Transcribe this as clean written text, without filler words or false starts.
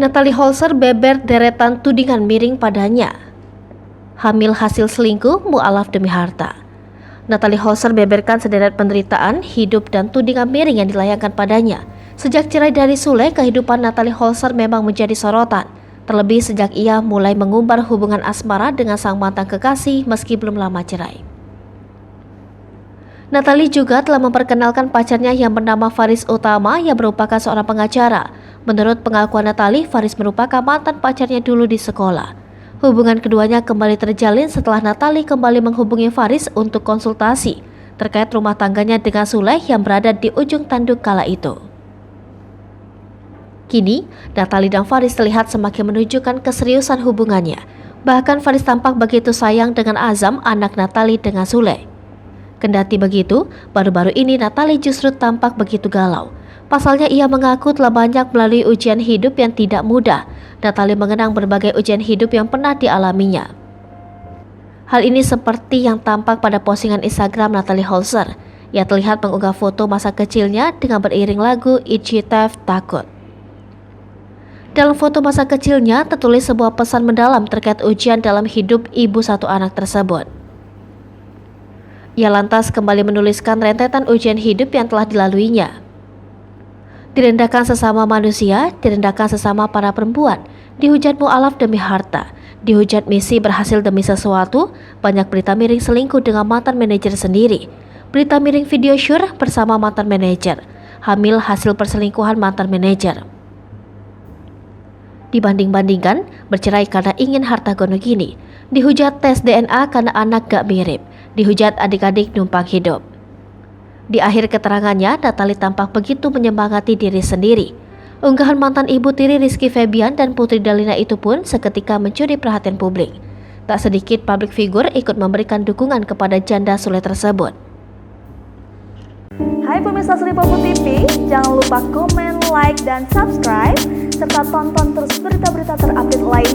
Natalie Holzer beber deretan tudingan miring padanya. Hamil hasil selingkuh, mualaf demi harta. Natalie Holzer beberkan sederet penderitaan, hidup dan tudingan miring yang dilayangkan padanya. Sejak cerai dari Sule, kehidupan Natalie Holzer memang menjadi sorotan. Terlebih sejak ia mulai mengumbar hubungan asmara dengan sang mantan kekasih meski belum lama cerai. Natalie juga telah memperkenalkan pacarnya yang bernama Faris Utama yang merupakan seorang pengacara. Menurut pengakuan Natalie, Faris merupakan mantan pacarnya dulu di sekolah. Hubungan keduanya kembali terjalin setelah Natalie kembali menghubungi Faris untuk konsultasi terkait rumah tangganya dengan Sule yang berada di ujung tanduk kala itu. Kini, Natalie dan Faris terlihat semakin menunjukkan keseriusan hubungannya. Bahkan Faris tampak begitu sayang dengan Azam, anak Natalie dengan Sule. Kendati begitu, baru-baru ini Natalie justru tampak begitu galau. Pasalnya ia mengaku telah banyak melalui ujian hidup yang tidak mudah. Natalie mengenang berbagai ujian hidup yang pernah dialaminya. Hal ini seperti yang tampak pada postingan Instagram Natalie Holzer. Ia terlihat mengunggah foto masa kecilnya dengan beriring lagu Itchy Tef Takut. Dalam foto masa kecilnya tertulis sebuah pesan mendalam terkait ujian dalam hidup ibu satu anak tersebut. Ia lantas kembali menuliskan rentetan ujian hidup yang telah dilaluinya. Direndahkan sesama manusia, direndahkan sesama para perempuan, dihujat mualaf demi harta, dihujat misi berhasil demi sesuatu, banyak berita miring selingkuh dengan mantan manajer sendiri, berita miring video syur bersama mantan manajer, hamil hasil perselingkuhan mantan manajer. Dibanding-bandingkan, bercerai karena ingin harta gono gini, dihujat tes DNA karena anak gak mirip, dihujat adik-adik numpang hidup. Di akhir keterangannya, Natalie tampak begitu menyemangati diri sendiri. Unggahan mantan ibu tiri Rizky Febian dan Putri Dalina itu pun seketika mencuri perhatian publik. Tak sedikit public figure ikut memberikan dukungan kepada janda Sule tersebut. Hai pemirsa Sri Popo TV, jangan lupa komen, like, dan subscribe, serta tonton terus berita-berita terupdate lain.